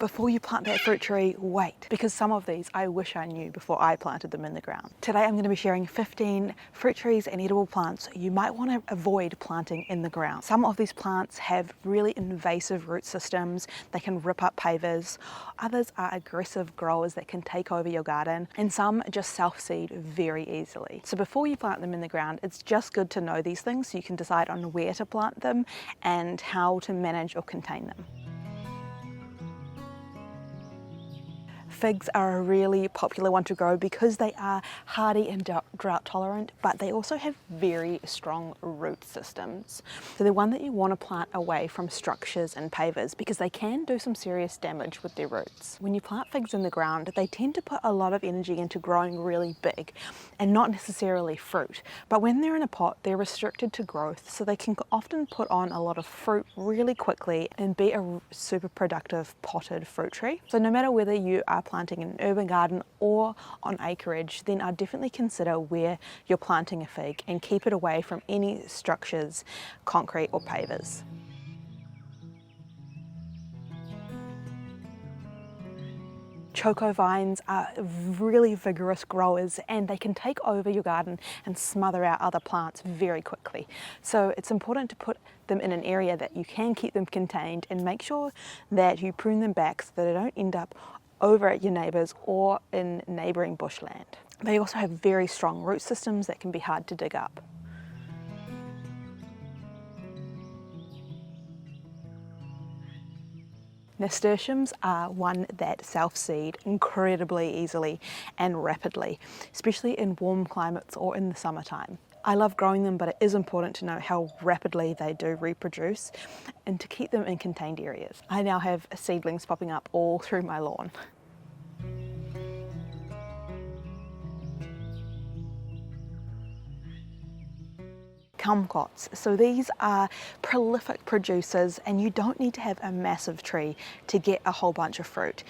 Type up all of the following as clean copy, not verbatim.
before you plant that fruit tree, wait, because some of these I wish I knew before I planted them in the ground. Today I'm going to be sharing 15 fruit trees and edible plants you might want to avoid planting in the ground. Some of these plants have really invasive root systems. They can rip up pavers. Others are aggressive growers that can take over your garden, and some just self-seed very easily. So before you plant them in the ground, it's just good to know these things so you can decide on where to plant them and how to manage or contain them. Figs are a really popular one to grow because they are hardy and drought tolerant, but they also have very strong root systems. So they're one that you want to plant away from structures and pavers because they can do some serious damage with their roots. When you plant figs in the ground, they tend to put a lot of energy into growing really big and not necessarily fruit. But when they're in a pot, they're restricted to growth, so they can often put on a lot of fruit really quickly and be a super productive potted fruit tree. So no matter whether you are planting in an urban garden or on acreage, then I'd definitely consider where you're planting a fig and keep it away from any structures, concrete or pavers. Choco vines are really vigorous growers and they can take over your garden and smother out other plants very quickly. So it's important to put them in an area that you can keep them contained and make sure that you prune them back so that they don't end up over at your neighbours or in neighbouring bushland. They also have very strong root systems that can be hard to dig up. Nasturtiums are one that self-seed incredibly easily and rapidly, especially in warm climates or in the summertime. I love growing them, but it is important to know how rapidly they do reproduce and to keep them in contained areas. I now have seedlings popping up all through my lawn. Kumquats. So these are prolific producers and you don't need to have a massive tree to get a whole bunch of fruit.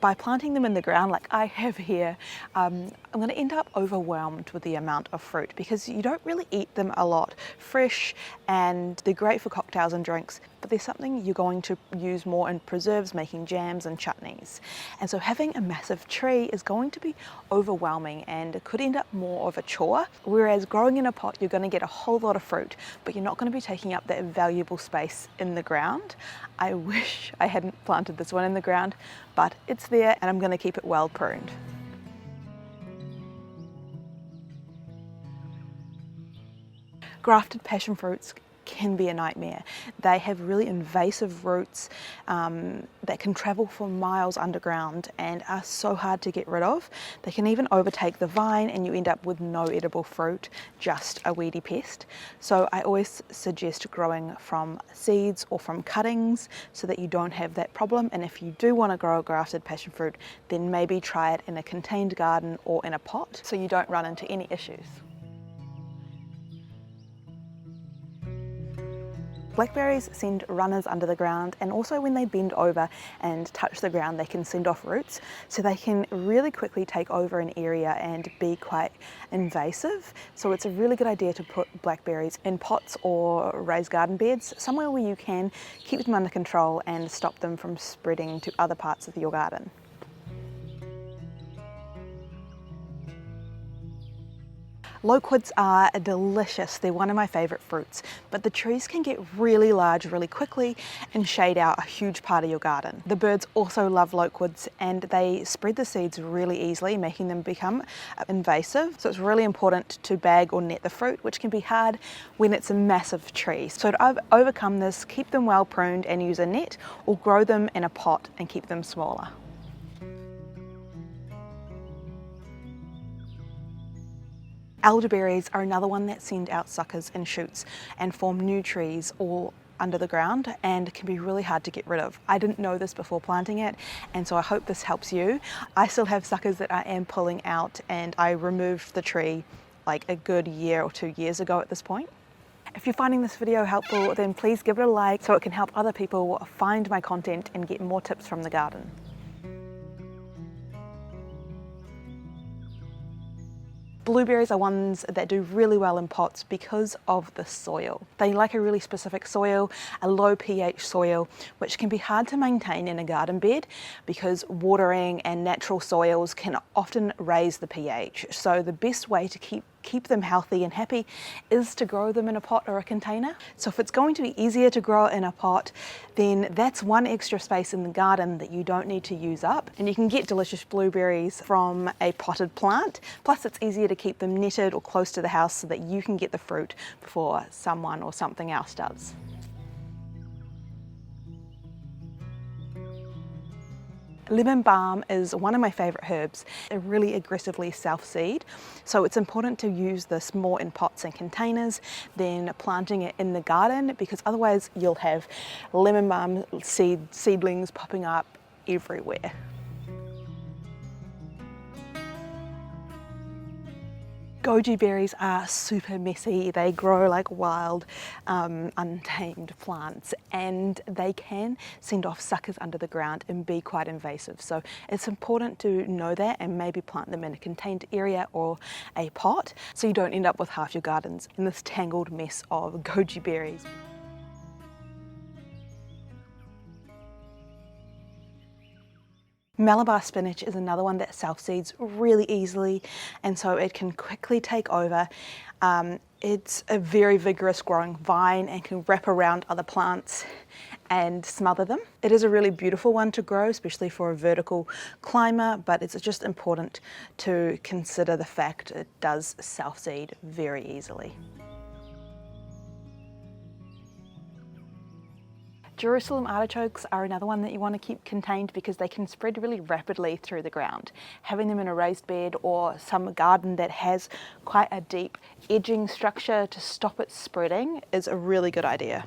By planting them in the ground like I have here, I'm going to end up overwhelmed with the amount of fruit because you don't really eat them a lot fresh, and they're great for cocktails and drinks, but they're something you're going to use more in preserves, making jams and chutneys. And so having a massive tree is going to be overwhelming and it could end up more of a chore, whereas growing in a pot you're going to get a whole lot of fruit, but you're not going to be taking up that valuable space in the ground. I wish I hadn't planted this one in the ground, but it's there and I'm going to keep it well pruned. Grafted passion fruits can be a nightmare. They have really invasive roots that can travel for miles underground and are so hard to get rid of. They can even overtake the vine and you end up with no edible fruit, just a weedy pest. So I always suggest growing from seeds or from cuttings so that you don't have that problem. And if you do want to grow a grafted passion fruit, then maybe try it in a contained garden or in a pot so you don't run into any issues. Blackberries send runners under the ground, and also when they bend over and touch the ground they can send off roots, so they can really quickly take over an area and be quite invasive. So it's a really good idea to put blackberries in pots or raised garden beds, somewhere where you can keep them under control and stop them from spreading to other parts of your garden. Loquats are delicious. They're one of my favourite fruits, but the trees can get really large really quickly and shade out a huge part of your garden. The birds also love loquats and they spread the seeds really easily, making them become invasive. So it's really important to bag or net the fruit, which can be hard when it's a massive tree. So to overcome this, keep them well pruned and use a net, or grow them in a pot and keep them smaller. Elderberries are another one that send out suckers and shoots and form new trees all under the ground and can be really hard to get rid of. I didn't know this before planting it, and so I hope this helps you. I still have suckers that I am pulling out, and I removed the tree like a good year or 2 years ago at this point. If you're finding this video helpful, then please give it a like so it can help other people find my content and get more tips from the garden. Blueberries are ones that do really well in pots because of the soil. They like a really specific soil, a low pH soil, which can be hard to maintain in a garden bed because watering and natural soils can often raise the pH. So the best way to keep them healthy and happy is to grow them in a pot or a container. So if it's going to be easier to grow in a pot, then that's one extra space in the garden that you don't need to use up. And you can get delicious blueberries from a potted plant. Plus it's easier to keep them netted or close to the house so that you can get the fruit before someone or something else does. Lemon balm is one of my favourite herbs. They really aggressively self-seed, so it's important to use this more in pots and containers than planting it in the garden, because otherwise you'll have lemon balm seedlings popping up everywhere. Goji berries are super messy. They grow like wild, untamed plants, and they can send off suckers under the ground and be quite invasive. So it's important to know that and maybe plant them in a contained area or a pot so you don't end up with half your gardens in this tangled mess of goji berries. Malabar spinach is another one that self-seeds really easily, and so it can quickly take over. It's a very vigorous growing vine and can wrap around other plants and smother them. It is a really beautiful one to grow, especially for a vertical climber, but it's just important to consider the fact it does self-seed very easily. Jerusalem artichokes are another one that you want to keep contained because they can spread really rapidly through the ground. Having them in a raised bed or some garden that has quite a deep edging structure to stop it spreading is a really good idea.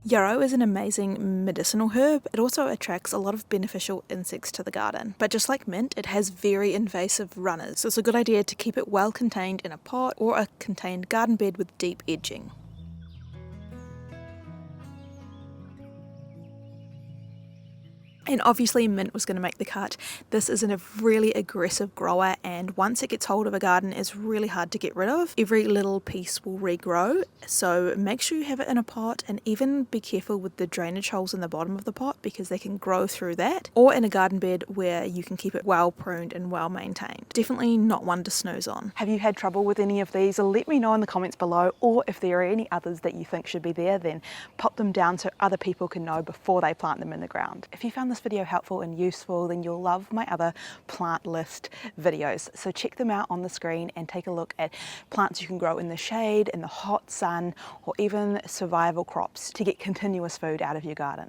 Yarrow is an amazing medicinal herb. It also attracts a lot of beneficial insects to the garden. But just like mint, it has very invasive runners, so it's a good idea to keep it well contained in a pot or a contained garden bed with deep edging. And obviously mint was going to make the cut. This is a really aggressive grower, and once it gets hold of a garden, it's really hard to get rid of. Every little piece will regrow, so make sure you have it in a pot, and even be careful with the drainage holes in the bottom of the pot because they can grow through that, or in a garden bed where you can keep it well pruned and well maintained. Definitely not one to snooze on. Have you had trouble with any of these? Let me know in the comments below, or if there are any others that you think should be there, then pop them down so other people can know before they plant them in the ground. If you found this video helpful and useful, then you'll love my other plant list videos. So check them out on the screen and take a look at plants you can grow in the shade, in the hot sun, or even survival crops to get continuous food out of your garden.